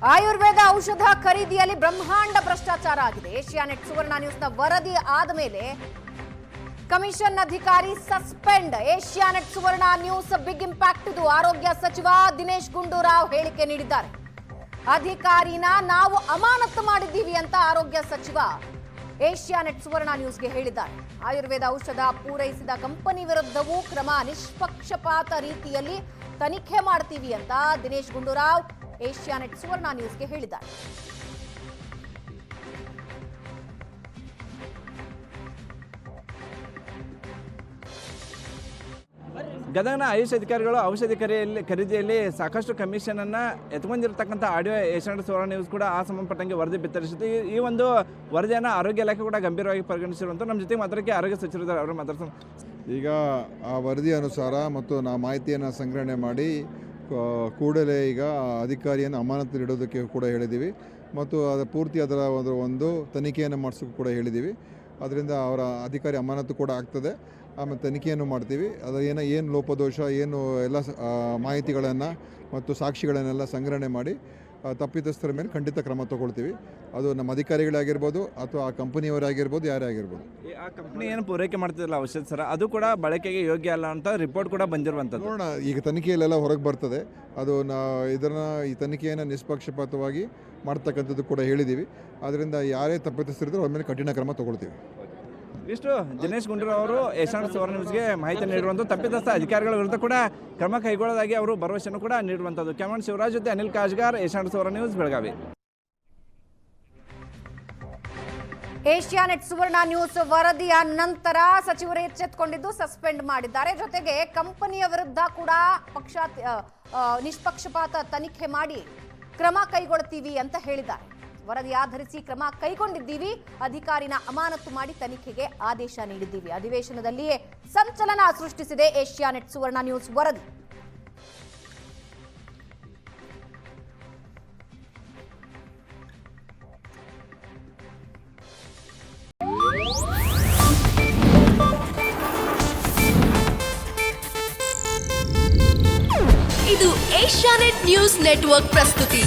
ಆಯುರ್ವೇದ ಔಷಧ ಖರೀದಿಯಲ್ಲಿ ಬ್ರಹ್ಮಾಂಡ ಭ್ರಷ್ಟಾಚಾರ ಆಗಿದೆ. ಏಷ್ಯಾನೆಟ್ ಸುವರ್ಣ ನ್ಯೂಸ್ನ ವರದಿ ಆದ ಮೇಲೆ ಕಮಿಷನ್ ಅಧಿಕಾರಿ ಸಸ್ಪೆಂಡ್. ಏಷ್ಯಾನೆಟ್ ಸುವರ್ಣ ನ್ಯೂಸ್ ಬಿಗ್ ಇಂಪ್ಯಾಕ್ಟ್ ಇದು. ಆರೋಗ್ಯ ಸಚಿವ ದಿನೇಶ್ ಗುಂಡೂರಾವ್ ಹೇಳಿಕೆ ನೀಡಿದ್ದಾರೆ. ಅಧಿಕಾರಿನ ನಾವು ಅಮಾನತು ಮಾಡಿದ್ದೀವಿ ಅಂತ ಆರೋಗ್ಯ ಸಚಿವ ಏಷ್ಯಾನೆಟ್ ಸುವರ್ಣ ನ್ಯೂಸ್ಗೆ ಹೇಳಿದ್ದಾರೆ. ಆಯುರ್ವೇದ ಔಷಧ ಪೂರೈಸಿದ ಕಂಪನಿ ವಿರುದ್ಧವೂ ಕ್ರಮ ನಿಷ್ಪಕ್ಷಪಾತ ರೀತಿಯಲ್ಲಿ ತನಿಖೆ ಮಾಡ್ತೀವಿ ಅಂತ ದಿನೇಶ್ ಗುಂಡೂರಾವ್ ಏಷ್ಯಾನೆಟ್ ಸುವರ್ಣ ನ್ಯೂಸ್ಗೆ ಹೇಳಿದ್ದಾರೆ. ಗದಗನ ಆಯುಷ್ ಅಧಿಕಾರಿಗಳು ಔಷಧಿ ಖರೀದಿಯಲ್ಲಿ ಸಾಕಷ್ಟು ಕಮಿಷನ್ ಅನ್ನ ಎತ್ಕೊಂಡಿರ್ತಕ್ಕಂಥ ಆಡಿಯೋ ಏಷ್ಯಾನೆಟ್ ಸುವರ್ಣ ನ್ಯೂಸ್ ಕೂಡ ಆ ಸಂಬಂಧಪಟ್ಟಂಗೆ ವರದಿ ಬಿತ್ತರಿಸಿತ್ತು. ಈ ಒಂದು ವರದಿಯನ್ನು ಆರೋಗ್ಯ ಇಲಾಖೆ ಕೂಡ ಗಂಭೀರವಾಗಿ ಪರಿಗಣಿಸಿರುವಂಥ ನಮ್ಮ ಜೊತೆ ಮಾತಾಡೋಕ್ಕೆ ಆರೋಗ್ಯ ಸಚಿವರು ಅವರು ಮಾತಾಡ್ತಾರೆ. ಈಗ ಆ ವರದಿ ಅನುಸಾರ ಮತ್ತು ನಾವು ಮಾಹಿತಿಯನ್ನು ಸಂಗ್ರಹಣೆ ಮಾಡಿ ಕೂಡಲೇ ಈಗ ಅಧಿಕಾರಿಯನ್ನು ಅಮಾನತು ನೀಡೋದಕ್ಕೆ ಕೂಡ ಹೇಳಿದ್ದೀವಿ ಮತ್ತು ಅದು ಪೂರ್ತಿ ಅದರ ಒಂದು ತನಿಖೆಯನ್ನು ಮಾಡಿಸೋಕ್ಕೂ ಕೂಡ ಹೇಳಿದ್ದೀವಿ. ಅದರಿಂದ ಅವರ ಅಧಿಕಾರಿ ಅಮಾನತು ಕೂಡ ಆಗ್ತದೆ. ಆಮೇಲೆ ತನಿಖೆಯನ್ನು ಮಾಡ್ತೀವಿ. ಅದು ಏನು ಲೋಪದೋಷ ಏನು ಎಲ್ಲ ಮಾಹಿತಿಗಳನ್ನು ಮತ್ತು ಸಾಕ್ಷಿಗಳನ್ನೆಲ್ಲ ಸಂಗ್ರಹಣೆ ಮಾಡಿ ತಪ್ಪಿತಸ್ಥರ ಮೇಲೆ ಖಂಡಿತ ಕ್ರಮ ತಗೊಳ್ತೀವಿ. ಅದು ನಮ್ಮ ಅಧಿಕಾರಿಗಳಾಗಿರ್ಬೋದು ಅಥವಾ ಆ ಕಂಪನಿಯವರಾಗಿರ್ಬೋದು, ಯಾರೇ ಆಗಿರ್ಬೋದು. ಆ ಕಂಪನಿ ಏನು ಪೂರೈಕೆ ಮಾಡ್ತಿದ್ದಿಲ್ಲ ಔಷಧ ಸರ್, ಅದು ಕೂಡ ಬಳಕೆಗೆ ಯೋಗ್ಯ ಅಲ್ಲ ಅಂತ ರಿಪೋರ್ಟ್ ಕೂಡ ಬಂದಿರುವಂಥದ್ದು. ನೋಡೋಣ, ಈಗ ತನಿಖೆಯಲ್ಲೆಲ್ಲ ಹೊರಗೆ ಬರ್ತದೆ. ಅದು ಈ ತನಿಖೆಯನ್ನು ನಿಷ್ಪಕ್ಷಪಾತವಾಗಿ ಮಾಡ್ತಕ್ಕಂಥದ್ದು ಕೂಡ ಹೇಳಿದ್ದೀವಿ. ಅದರಿಂದ ಯಾರೇ ತಪ್ಪಿತಸ್ಥರಿದ್ದರೂ ಅವ್ರ ಮೇಲೆ ಕಠಿಣ ಕ್ರಮ ತಗೊಳ್ತೀವಿ. ಇಷ್ಟು ದಿನೇಶ್ ಗುಂಡೂರಾವ್ ಅವರು ಏಷ್ಯಾನೆಟ್ ಸುವರ್ಣ ನ್ಯೂಸ್ಗೆ ಮಾಹಿತಿ ನೀಡುವಂಥ ತಪ್ಪಿತಸ್ಥ ಅಧಿಕಾರಿಗಳ ವಿರುದ್ಧ ಕೂಡ ಕ್ರಮ ಕೈಗೊಳ್ಳೋದಾಗಿ ಅವರು ಭರವಸೆಯನ್ನು ಕೂಡ ನೀಡುವಂಥದ್ದು. ಕ್ಯಾಮರಾಮನ್ ಶಿವರಾಜ್ ಜೊತೆ ಅನಿಲ್ ಕಾಜ್ಗಾರ್, ಏಷ್ಯಾನೆಟ್ ಸುವರ್ಣ ನ್ಯೂಸ್, ಬೆಳಗಾವಿ. ಏಷ್ಯಾನೆಟ್ ಸುವರ್ಣ ನ್ಯೂಸ್ ವರದಿಯ ನಂತರ ಸಚಿವರು ಎಚ್ಚೆತ್ತುಕೊಂಡಿದ್ದು ಸಸ್ಪೆಂಡ್ ಮಾಡಿದ್ದಾರೆ. ಜೊತೆಗೆ ಕಂಪನಿಯ ವಿರುದ್ಧ ಕೂಡ ನಿಷ್ಪಕ್ಷಪಾತ ತನಿಖೆ ಮಾಡಿ ಕ್ರಮ ಕೈಗೊಳ್ಳುತ್ತೀವಿ ಅಂತ ಹೇಳಿದ್ದಾರೆ. ವರದಿ ಆಧರಿಸಿ ಕ್ರಮ ಕೈಗೊಂಡಿದ್ದೀವಿ, ಅಧಿಕಾರಿನ ಅಮಾನತು ಮಾಡಿ ತನಿಖೆಗೆ ಆದೇಶ ನೀಡಿದ್ದೀವಿ. ಅಧಿವೇಶನದಲ್ಲಿಯೇ ಸಂಚಲನ ಸೃಷ್ಟಿಸಿದೆ ಏಷ್ಯಾನೆಟ್ ಸುವರ್ಣ ನ್ಯೂಸ್ ವರದಿ. ಇದು ಏಷ್ಯಾನೆಟ್ ನ್ಯೂಸ್ ನೆಟ್ವರ್ಕ್ ಪ್ರಸ್ತುತಿ.